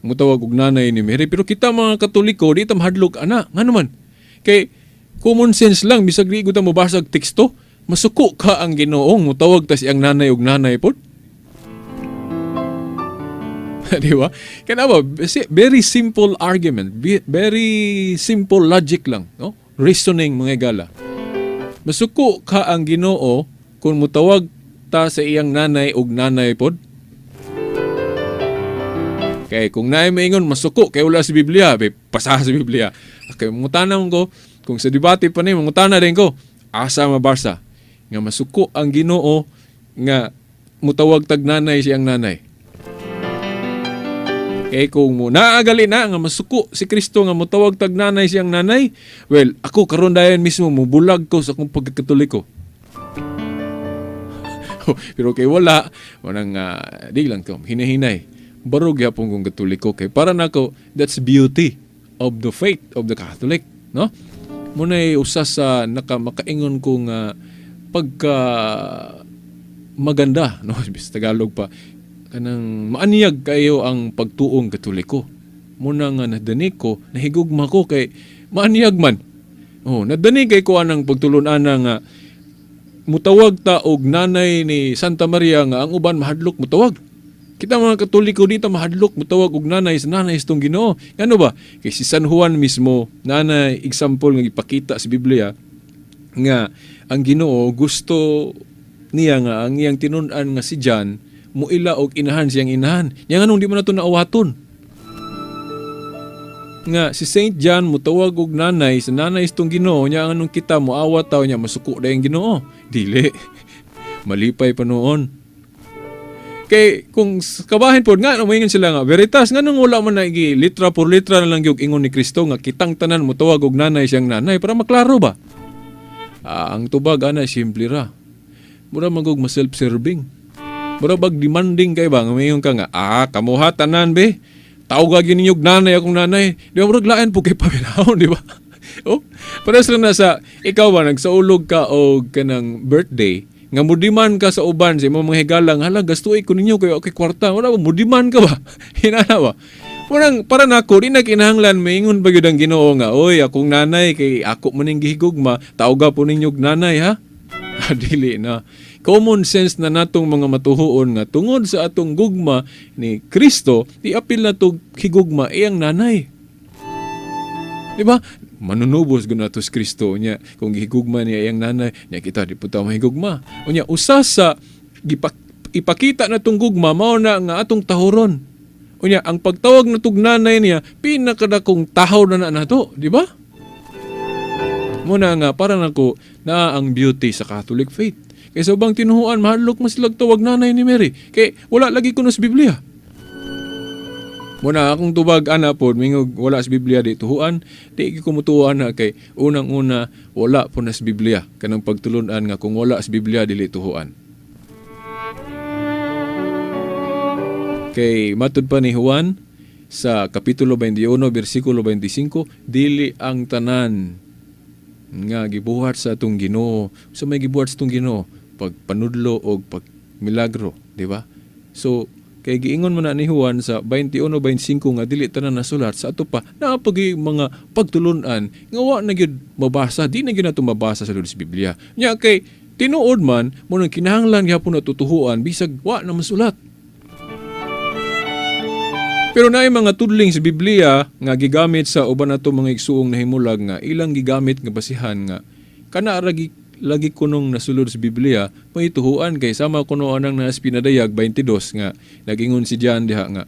Mo tawag og nanay ni Mary, pero kita mga Katoliko di ta mahadlok ana. Nga naman. Kay common sense lang bisag di gud ta mabasa og teksto, masuko ka ang Ginoong mo tawag ta siyang nanay og nanay pod. Di ba? Kaya ba, very simple argument, very simple logic lang, no? Reasoning mga gala. Masuko ka ang Ginoo kung mutawag ta sa iyang nanay og nanay pod. Kay kung naay maingon masuko kay wala sa Biblia, pasa sa Biblia. Kay mangutana ko kung sa debate pa ni mangutana din ko. asa mabasa nga masuko ang Ginoo nga mutawag tag nanay siyang nanay. Kaya kung mo naagali na nga masuko si Kristo nga mutawag tag nanay siyang nanay, well, ako karon dayon mismo mubulag ko sa akong pagkakatoliko. Pero kay wala, manang di lang ko, hinahinay. Barog yapon kong katoliko kay para nako, that's beauty of the faith of the Catholic, no? Muna'y usas sa makaingon kong pagka maganda, no? Bis Tagalog pa, kanang maaniyag kayo ang pagtuong katoliko. Muna nga nadani ko, nahigugma ko kay maaniyag man. Oh, nadani kay ko anang pagtulunan nga mutawag ta og nanay ni Santa Maria nga ang uban mahadlok mutawag. Kita mga Katoliko dito mahadlok mutawag og nanay sa nanay itong Ginoo. Ano ba? Kay si San Juan mismo, nanay example nga ipakita sa Biblia nga ang Ginoo gusto niya nga ang iyang tinun-an nga si John muila og inahan siyang inahan. Nya nganong di mo nato naawaton? Nga si Saint John mutawag og nanay sa nanay itong Ginoo, nya nganong kita moawat taw nya masuko dayang Ginoo. Dili. Malipay pa noon. Kay kung kabahin po nga umingon sila nga veritas nganong wala man na litra por litra na lang yung ingon ni Kristo nga kitang tanan mutawag og nanay siyang nanay para maklaro ba? Ang tubag ana simple ra. Mura magog ma-self-serving. Mura bag demanding kay ba ngayon ka nga kamuha tanan be. Tawag gyud ninyog nanay akong nanay. Di ba murag lain po kay paminahon, di ba? Oh, pares lang na sa ikaw ba nagsaulog ka og kanang birthday nga mudiman ka sa uban sa imong mga higalang hala gastuoy ko ninyo kay okay kwarta wala ba mudiman ka ba hinana ba murang para nako di na kinahanglan maingon ba gyud ang Ginoo nga oy akong nanay kay ako maning gihigugma tawga po ninyo nanay ha. Dili na common sense na natong mga matuhuon nga tungod sa atong gugma ni Kristo di apil na to higugma iyang nanay. Di ba? Manunubos gud nato si Kristo nya kung gihigugma niya iyang nanay nya kita di puta mahigugma. Unya usas sa ipakita natong gugma mao na nga atong tahoron. Unya ang pagtawag natong nanay niya pinakadakong tahaw na nato, di ba? Muna nga para nako na ang beauty sa Catholic faith. Kay sa ubang tinuhuan mahadlok mas silang tawag nanay ni Mary. Kay wala lagi kuno sa Biblia. Muna akong tubag ana pod mingog wala sa Biblia di tuhuan, di ko mutuan na kay unang-una wala po na sa Biblia kanang pagtulunan nga kung wala sa Biblia dili tuhuan. Kay matud pa ni Juan sa kapitulo 21 bersikulo 25 dili ang tanan nga gibuhat sa atong Ginoo sa may gibuhat sa atong Ginoo pagpanudlo o pagmilagro, di ba? So kay giingon man na ni Juan sa 21:25 nga dili tanan nasulat sa ato pa napagi mga pagtulunan nga wa na gyud mabasa di na gyud nato mabasa sa sa Biblia. Nya kay tinuod man mo nang kinahanglan gyapon natutuhuan bisag wa na masulat. Pero naay mga tudling sa Biblia nga gigamit sa uban nato mga igsuong nahimulag nga ilang gigamit nga basihan nga kana lagi kunong nasulod sa Biblia, may tuhuan kay sama kuno anang nas pinadayag 22 nga nagingon si John diha nga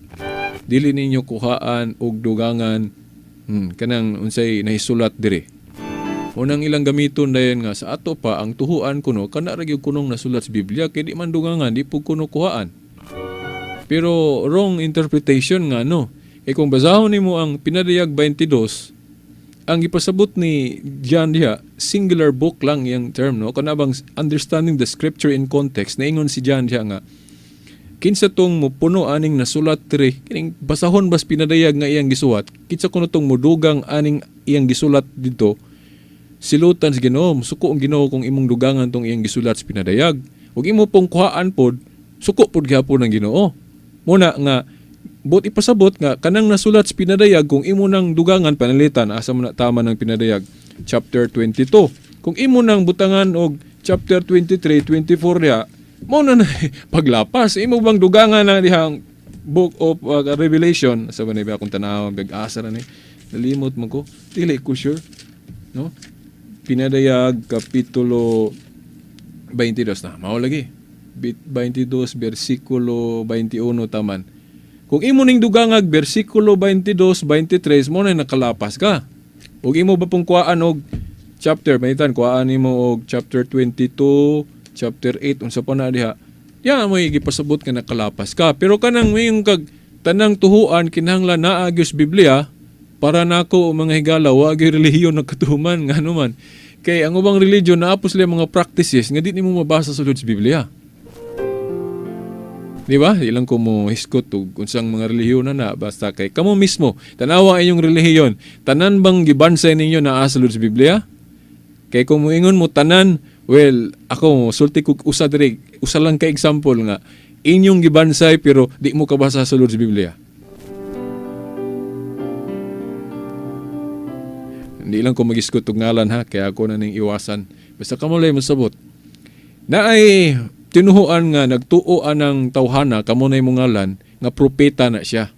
dili ninyo kuhaan og dugangan kanang unsay nahisulat dire. Unang ilang gamiton dayon nga sa ato pa ang tuhuan kuno kana ra gyud kunong nasulat sa Biblia kay di man dugangan di pud kuno kuhaan. Pero wrong interpretation nga no. Kung basahon nimo ang pinadayag 22 ang ipasabot ni John diha, singular book lang yung term, no? Kanabang understanding the scripture in context, naingon si John diha nga, kinsa tong mupuno aning nasulat diri, kining basahon bas pinadayag nga iyang gisulat, kinsa kuno tong mudugang aning iyang gisulat dito, silutan sa Ginoo, suko ang Ginoo kung imong dugangan tong iyang gisulat sa pinadayag. Ug imo pong kuhaan pod, suko pod gyapon ang Ginoo. Muna nga bot ipasabot nga kanang nasulat sa pinadayag kung imo nang dugangan panalitan asa man na tama ng pinadayag chapter 22 kung imo nang butangan og chapter 23 24 ya mo na paglapas imo bang dugangan na dihang book of Revelation sa man ba akong tanaw bag-asa na ni nalimot man ko dili ko sure no pinadayag kapitulo 22 na mao lagi 22 bersikulo 21 taman. Kung imo ning dugangag bersikulo 22, 23 mo na nakalapas ka. Ug imo ba pong kuhaan og chapter, mahitan, kuhaan mo og chapter 22, chapter 8, unsa pa na diha. Yan mo gipasabot ka nakalapas ka. Pero kanang mayong kag tanang tuhuan kinahanglan naa gyud Biblia para nako o mga higala wa gyud relihiyon nagkatuhuman nga ano man. Kay ang ubang religion naa po sila mga practices nga di nimo mabasa sulod sa Biblia. Di ba? Ilang ko mo hiskot og unsang mga relihiyon na basta kay kamo mismo tanawa inyong relihiyon. Tanan bang gibansay ninyo naa sulod sa Biblia? Kay kung moingon mo tanan, well, ako sulti ko usa lang ka example nga inyong gibansay pero di mo kabasa sulod sa Biblia. Hindi lang ko mag-iskot og ngalan ha, kaya ako na ning iwasan. Basta kamo lay masabot. Na ay tinuhuan nga nagtuoan ng tawhana kamo nay mong ngalan nga propeta na siya.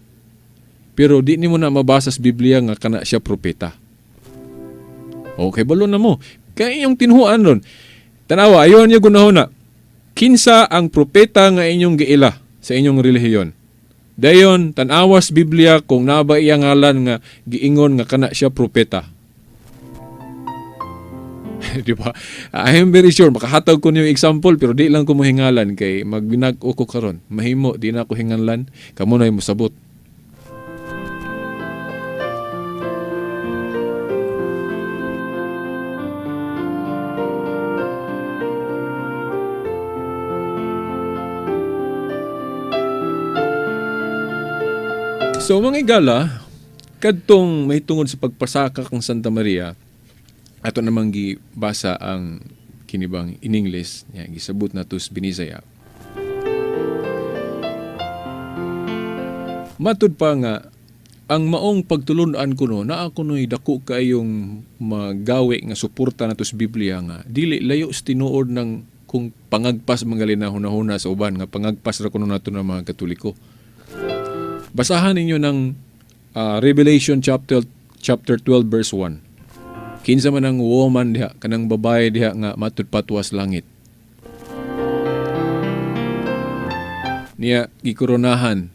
Pero di nimo na mabasa sa Biblia nga kana siya propeta. Okay, balo na mo. Kaya yung tinuhuan ron. Tanawa, ayon niya gunahuna. Kinsa ang propeta nga inyong giila sa inyong relihiyon. Dayon, tanawas Biblia kung naba iya ngalan nga giingon nga kana siya propeta. Di ba? I am very sure, makahatag ko niyo example pero di lang ko mohingalan kay magbinag-o ko karon. Mahimo, di na ako hinganlan. Kamo na yung musabot. So mga igala, kadtong may tungod sa pagpasaka kang Santa Maria, ato namang gibasa ang kinibang in English, yan, gisabot na to sa Binisaya. Matud pa nga, ang maong pagtulunan ko no, na ako no'y dako kayong magawi nga suporta na to sa Biblia nga, dili layo sa tinuod ng kung pangagpas mga linahuna-huna sa uban, nga pangagpas ra kuno nato ng mga Katoliko. Basahan ninyo ng Revelation chapter 12 verse 1. Kinsa man ang woman diha, kanang babae diha nga matud patwas langit. Niya gikoronahan.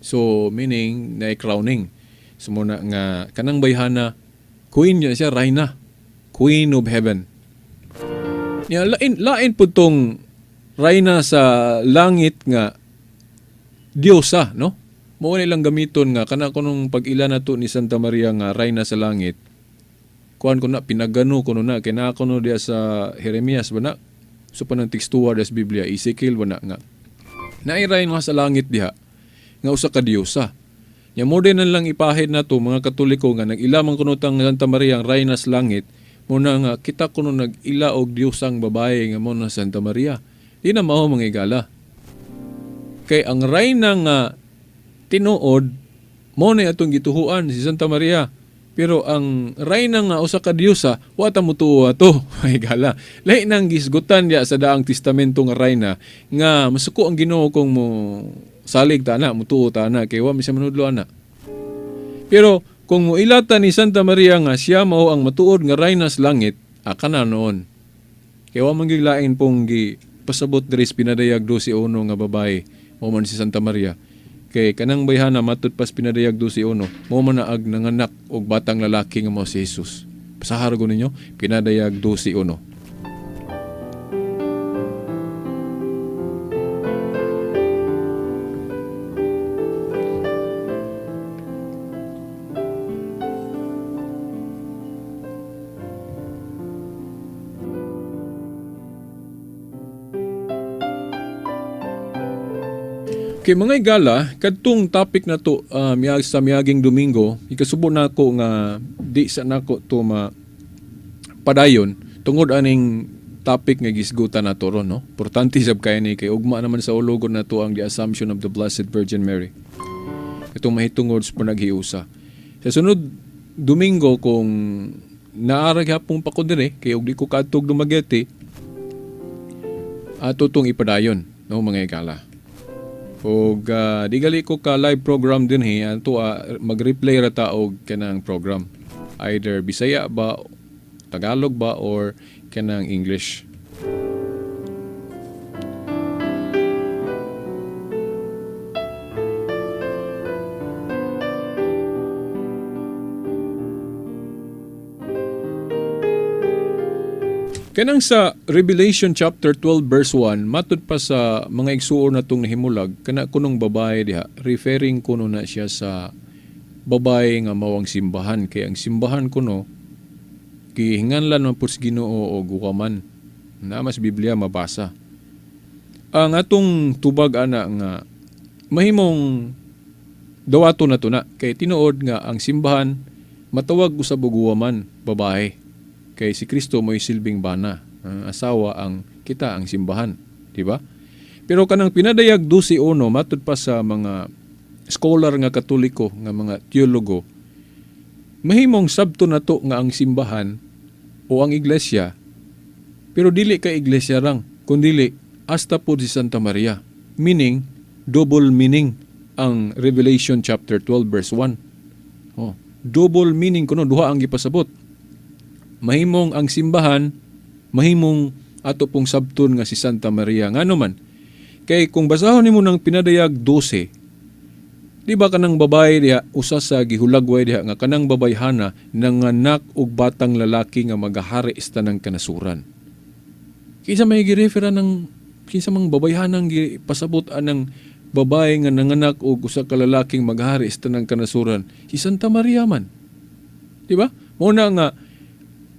So meaning na crowning. Sumuna nga kanang bayhana queen niya siya, Reyna, Queen of Heaven. Niya lain pud tong Reyna sa langit nga Diyosa, no? Mao nilang gamiton nga kana kunong pag-ila nato ni Santa Maria nga Reyna sa langit. Kuan ko na pinagano kuno na kay na kuno dia sa Jeremias bana. So pa nang tekstuwa des Biblia Ezekiel bana nga. Nairay nga sa langit diha nga usa ka Diyosa. Nya mo din lang ipahid nato mga Katoliko nga nag-ila man kuno tang Santa Maria ang Reyna sa langit. Muna nga kita kuno nag-ila og Diyosang babae nga mo na Santa Maria. Di na mao mga igala. Kay ang Reyna nga tinuod mo na atong gituhuan si Santa Maria. Pero ang Reyna nga usa ka Diyosa, wa ta mutuo ato. Ay gala. Lain nang gisgutan diya sa daang testamento nga Reyna nga masuko ang Ginoo kung mo salig ta na, mutuo ta na kay wa mi sa manudlo ana. Pero kung muilata ni Santa Maria nga siya mao ang matuod nga Reyna sa langit, kana noon. Kay wa man lain pong pasabot diri sa pinadayag 12 nga babae, mo man si Santa Maria. Kay kanang bayhana matud pas pinadayag 12:1 mo man naag nanganak og batang lalaki nga mao si Jesus. Pasahar ko ninyo pinadayag 12:1. Okay, mga igala, kadtong topic na to sa miaging Domingo, ikasubo na ko nga di sa nako to padayon tungod aning topic nga gisgutan nato ron, no? Importante sab kay ni kay ugma naman sa ulogon nato ang the Assumption of the Blessed Virgin Mary. Itong mahitungod sa panaghiusa. Sa sunod Domingo kung naara gyapon pa ko dire kay ug di ko kadtog Dumaguete, ato tong ipadayon, no mga igala. Og di gali ko ka live program din ato mag-replay ra ta og kanang program, either Bisaya ba, Tagalog ba, or kanang English. Kanang sa Revelation chapter 12 verse 1, matod pa sa mga igsuon na itong nahimulag, kana kunong babae diha, referring kuno na siya sa babae nga mawang simbahan. Kaya ang simbahan kuno, gihinganlan man po sa Ginoo o gukaman. Na mas Biblia mabasa. Ang atong tubag ana nga, mahimong dawato na to na. Kay tinuod nga ang simbahan, matawag usab og guwaman, babae. Kay si Kristo mo'y silbing bana. Ang asawa ang kita ang simbahan, di ba? Pero kanang pinadayag 12:1 matud pa sa mga scholar nga Katoliko nga mga teologo, mahimong sabto na to nga ang simbahan o ang iglesia, pero dili ka iglesia rang, kundili hasta po si Santa Maria. Meaning, double meaning ang Revelation chapter 12 verse 1. Oh, double meaning kuno, duha ang gipasabot. Mahimong ang simbahan, mahimong ato pong sabton nga si Santa Maria. Ngano man, kay kung basahon nimo ng pinadayag 12, di ba kanang babae diha, usa sa gihulagway diha nga kanang babayhana nanganak og batang lalaki nga magahari ista ng kanasuran. Kinsa may girefera ng kinsa mang babayhanang gipasabot anang babae nga nanganak og usa ka lalaking magahari ista ng kanasuran? Si Santa Maria man. Di ba? Muna nga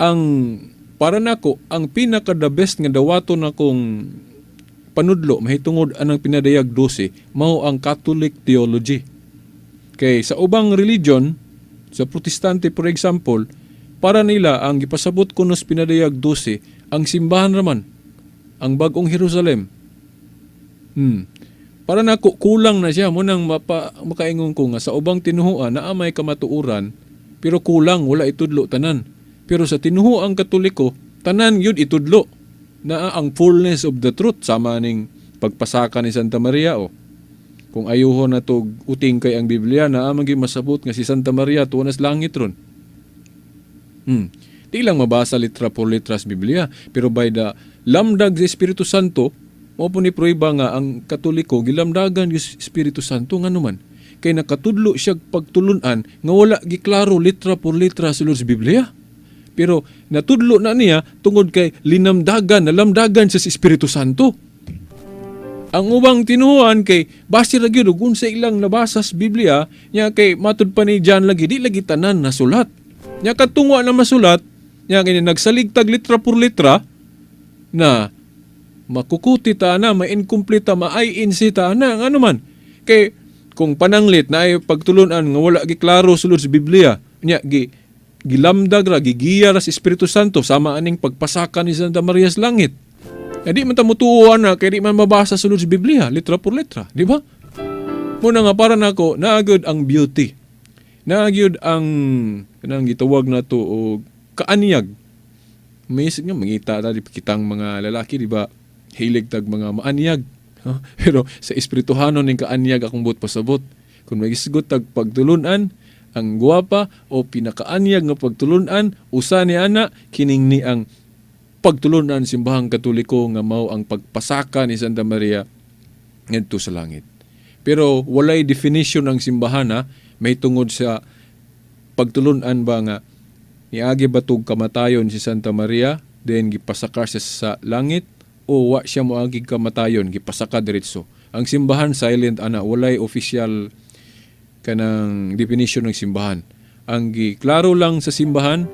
ang para nako ang pinaka the best nga dawato na kong panudlo mahitungod anang pinadayag 12 mao ang Catholic theology. Kay sa ubang religion, sa Protestante for example, para nila ang gipasabot kunos pinadayag 12 ang simbahan raman, ang bagong Jerusalem. Para nako kulang na siya mo nang makaingon ko nga sa ubang tinuhuan naa may kamatuoran pero kulang wala itudlo tanan. Pero sa tinuhuang Katoliko, tanan yun itudlo na ang fullness of the truth sama ning pagpasaka ni Santa Maria o. Kung ayuho na to uting kay ang Biblia na amang masabot nga si Santa Maria tuwas langit ron. Di lang mabasa litra por litra sa Biblia, pero by the lamdag sa Espiritu Santo, mo po ni prueba nga ang Katoliko gilamdagan yung Espiritu Santo nga naman. Kay nakatudlo siya pagtulunan nga wala giklaro litra por litra sulod sa Biblia. Pero natudlo na niya tungod kay nalamdagan sa Espiritu Santo. Ang ubang tinuhuan kay base ra gyud ug unsa ilang nabasa sa Biblia nya kay matud pa ni John lagi di lagi tanan nasulat. Nya katungo na masulat nya kini nagsaligtag litra por litra na makukuti ta na ma-incomplete ma-INC ta na ano man. Kay kung pananglit na ay pagtulunan nga wala giklaro sulod sa Biblia nya gilamdag ra gigiya ra sa Espiritu Santo sama aning pagpasaka ni Santa Maria sa langit. Di man ta mutuoan na kay di man mabasa sulod sa Biblia litra por litra, di ba? Muna nga para nako naagud ang beauty. Naagud ang kanang gitawag na to og kaanyag. May nga mangita ta di kitang mga lalaki di ba hilig tag mga maanyag. Pero sa espirituhanon ning kaanyag akong buot pasabot. Kung magisgot tag pagtulunan ang guwapa o pinakaanyag nga pagtulunan usa ni ana kining ni ang pagtulunan simbahang Katoliko nga mao ang pagpasaka ni Santa Maria ngadto sa langit. Pero walay definition ang simbahan may tungod sa pagtulunan ba nga niagi batog kamatayon si Santa Maria then gipasaka siya sa langit o wa siya moagi kamatayon gipasaka diretso. Ang simbahan silent ana walay official kanang definition ng simbahan. Ang giklaro lang sa simbahan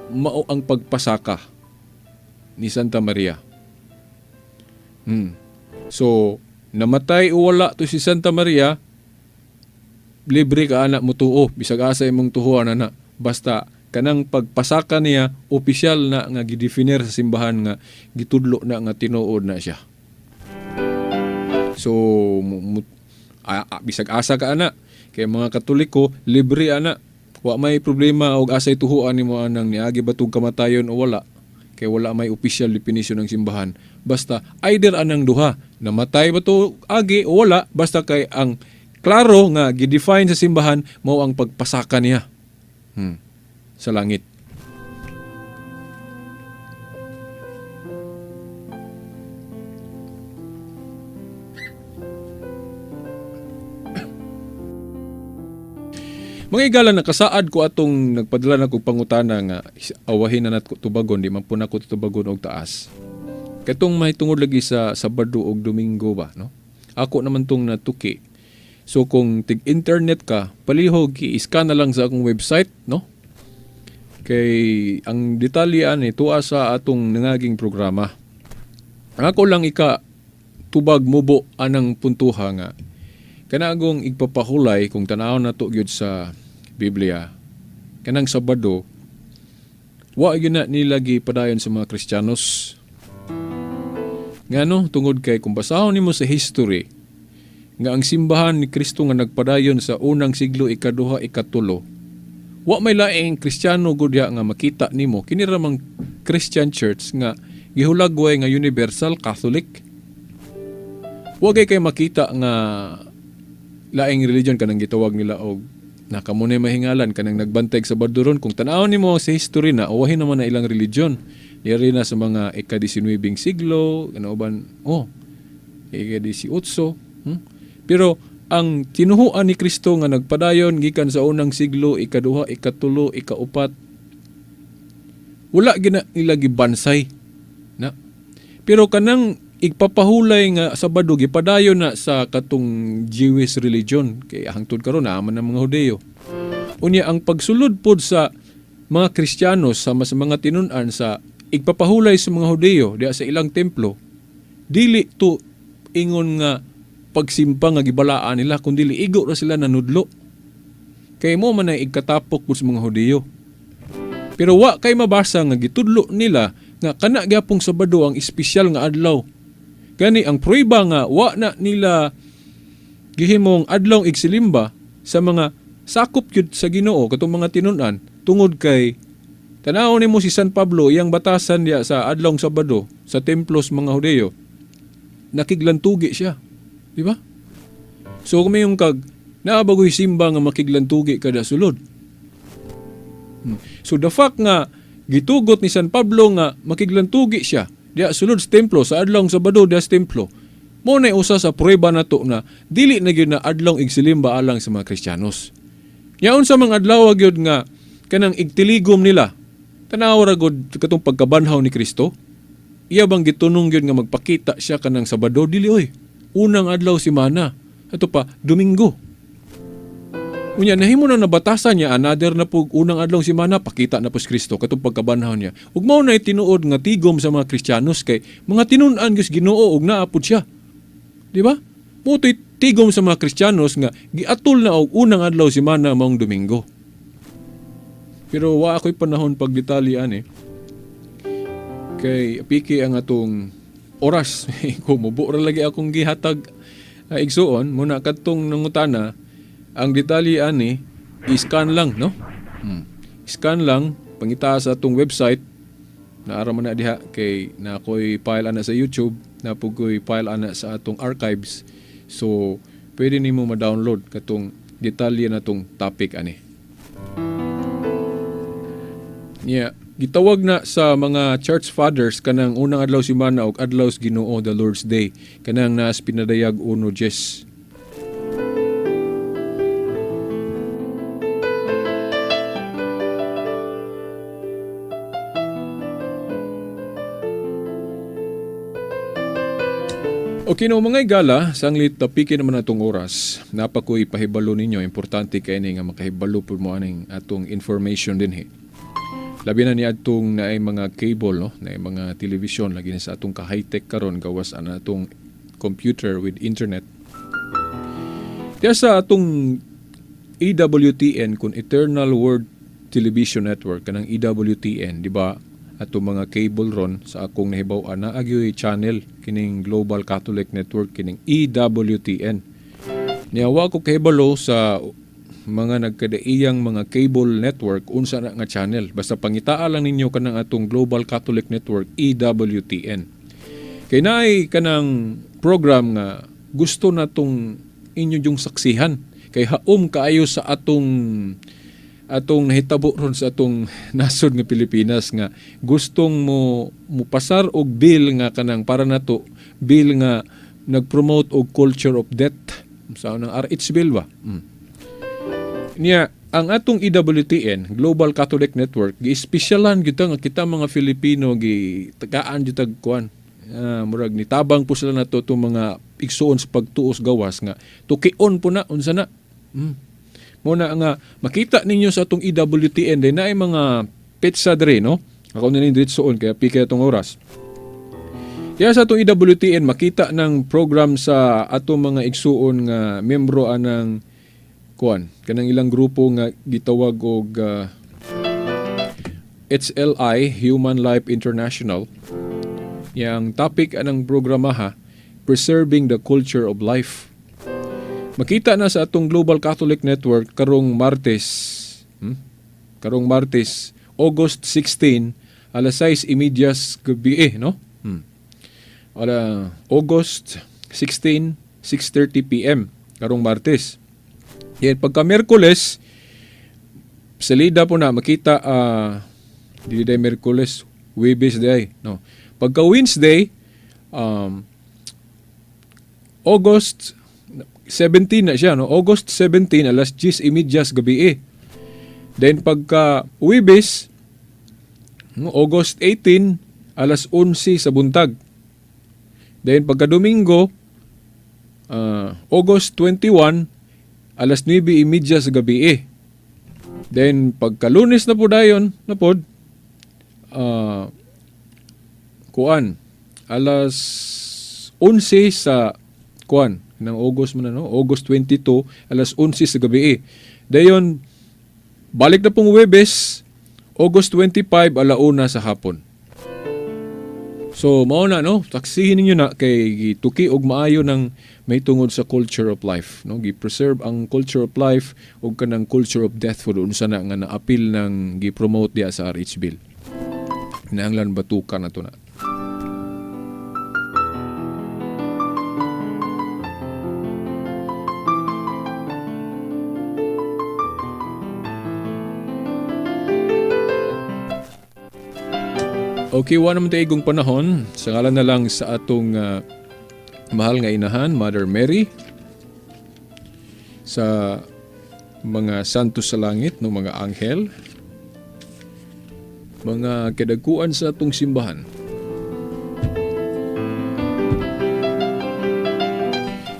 mao ang pagpasaka ni Santa Maria. So namatay o wala to si Santa Maria, libre ka anak mo tuo bisag asa imong tuhuan ana basta kanang pagpasaka niya opisyal na nga gidefinir sa simbahan nga gitudlo na nga tinuod na siya. So bisag asa ka ana kay mga Katoliko libre ana wa may problema og asay tuhuan nimo anang niagi batog kamatayon o wala kay wala may official definition ng simbahan basta either anang duha namatay ba to agi o wala basta kay ang klaro nga gidefine sa simbahan mao ang pagpasaka niya sa langit. Mga igala nakasaad ko atong nagpadala na kog pangutana nga awahin na nato tubagon di man po nako tubagon og taas. Katong may tungod lagi sa Sabado og Domingo ba, no? Ako naman tong natuki. So kung tig-internet ka, palihog i-scan na lang sa akong website, no? Kay ang detalyan tuwa sa atong nangaging programa. Ako lang tubag mubo anang puntuha nga kanagong igpapahulay kung tanaw na to gyud sa Biblia. Kanang Sabado, wa gyud na nilagi padayon sa mga Kristiyanos. Ngano tungod kay kung basahon nimo sa history nga ang simbahan ni Kristo nga nagpadayon sa unang siglo ikaduha ikatulo, wa may laing Kristiyano gudya nga makita nimo kini ramang Christian Church nga gihulagway nga Universal Catholic. Wa kay makita nga laing religion kanang gitawag nila og nakamunay mahingalan kanang nagbantay sa Baduron. Kung tan-aw nimo sa history na uwahin naman na ilang religion diri na sa mga ika-19 siglo uban ika-18 pero ang tinuhuan ni Kristo nga nagpadayon gikan sa unang siglo ikaduha ikatulo ikaupat wala gina nila gibansay na pero kanang igpapahulay nga Sabado gipadayon na sa katong Jewish religion kay hangtod karon naaman ng mga Hudeo. Unya ang pagsulod pod sa mga Kristiyano sama sa mga tinun-an sa igpapahulay sa mga Hudeo diya sa ilang templo dili to ingon nga pagsimpa nga gibalaan nila kundi igo ra sila nanudlo. Kay mo man ay igkatapok pod sa mga Hudeo. Pero wa kay mabasa nga gitudlo nila nga kana gyapong Sabado ang espesyal nga adlaw. Gani ang prueba nga wa na nila gihimong adlaw igsilimba sa mga sakop yun sa Ginoo katong mga tinun-an tungod kay tanaw nimo si San Pablo iyang batasan diya sa adlaw Sabado sa templos mga Hudeo nakiglantugi siya, di ba? So kung mayong kag naabagoy simba nga makiglantugi kada sulod. So the fact nga gitugot ni San Pablo nga makiglantugi siya diya sulod sa templo sa adlaw Sabado diya sa templo mo na usa sa prueba nato na dili na gyud na adlaw igsilimba alang sa mga Kristiyanos. Yaon sa mga adlaw gyud nga kanang igtiligom nila tanaw ra gud katong pagkabanhaw ni Kristo. Iya bang gitunong gyud nga magpakita siya kanang Sabado dili unang adlaw semana ato pa Domingo. Unya nahimo na nabatasan niya another na pug unang adlaw semana pakita na po si Kristo katong pagkabanhaw niya. Ug mao na tinuod nga tigom sa mga Kristiyanos kay mga tinun-an gyud Ginoo ug naapod siya. Di ba? Mo tigom sa mga Kristiyanos nga giatol na og unang adlaw semana maong Domingo. Pero wa ako'y panahon pagdetalyan kay piki ang atong oras. Kumubo ra lagi akong gihatag igsuon muna kadtong nangutana. Ang detalye ani i-scan lang, no? Scan lang pangita sa atong website na ara man na diha kay na ako'y file ana sa YouTube, na pugoy file ana sa atong archives. So pwede nimo ma-download katong detalye natong topic ani. Yeah, gitawag na sa mga church fathers kanang unang adlaw semana og adlaw sa Ginoo the Lord's Day kanang nas pinadayag 1:10. Okay no mga igala, sanglit tapiki naman atong oras. Napakoy pahibalo ninyo, importante kay ni nga makahibalo pud mo aning atong information din Labi na ni atong naay mga cable no, naay mga television lagi na sa atong ka high-tech karon gawas ana atong computer with internet. Kaya sa atong EWTN kun Eternal World Television Network kanang EWTN, di ba? Atong mga cable ron sa akong nahibaw-an na agyoy channel kining Global Catholic Network kining EWTN. Niyawa ko kahibalo sa mga nagkadaiyang mga cable network unsa na nga channel. Basta pangitaa lang ninyo kanang atong Global Catholic Network EWTN. Kay naay kanang program nga gusto natong inyo yung saksihan kay haom kaayo sa atong nahitabo ron sa atong nasod nga Pilipinas nga gustong mo pasar og bill nga kanang para nato bill nga nagpromote og culture of death sa nang RH bill ba. Niya ang atong EWTN, Global Catholic Network, gi-spesyalan kita nga kita mga Filipino tagaan gyud tag kuan. Murag ni tabang po sila nato itong mga igsuon sa pagtuos gawas nga tukion po na unsa na. Muna nga makita ninyo sa atong EWTN din na ay mga petsa dre no. Ako na rin diretsoon kaya pika itong oras. Kaya sa atong EWTN makita ng program sa atong mga igsuon nga membro anang kuan kanang ilang grupo nga gitawag og HLI, Human Life International. Yang topic anang programa Preserving the Culture of Life. Makita na sa atong Global Catholic Network karong Martes. Karong Martes, August 16, alas 6:30 gabi no? August 16, 6:30 PM karong Martes. Yan pagka Miyerkules, salida po na makita dili day Miyerkules, Huwebes day, no. Pagka Wednesday, August 17 na siya, no? August 17, alas 10:30 gabi. Then pagka Huwebes, August 18, alas 11 sa buntag. Then pagka Domingo, August 21, alas 9:30 sa gabi. Then pagka Lunes na po dayon, na pod, alas 11 sa ng August man no, August 22 alas 11 sa gabi. Dayon balik na pong Huwebes, August 25 alauna sa hapon. So mao na no, taksihin ninyo na kay tuki og maayo ng may tungod sa culture of life, no? Gi-preserve ang culture of life ug kanang culture of death for unsa na nga naapil ng gi-promote diya sa RH Bill. Nanglan batukan na to na. Okay, wala naman tayo igong panahon. Sa ngalan na lang sa atong mahal nga inahan, Mother Mary, sa mga santos sa langit, no, mga anghel, mga kadagkuan sa atong simbahan.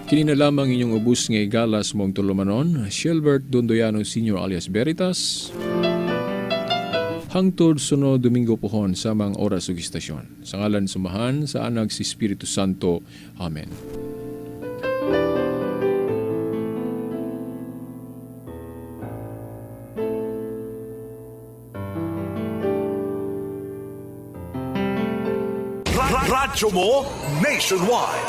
Kini na lamang inyong ubus nga igalas mong tulumanon, Shelbert Dondoyano Sr. alias Veritas, hangtod sunod Domingo pohon sa mga oras ug istasyon. Sa ngalan sumahan sa Anak si Espiritu Santo. Amen. Radyo mo nationwide.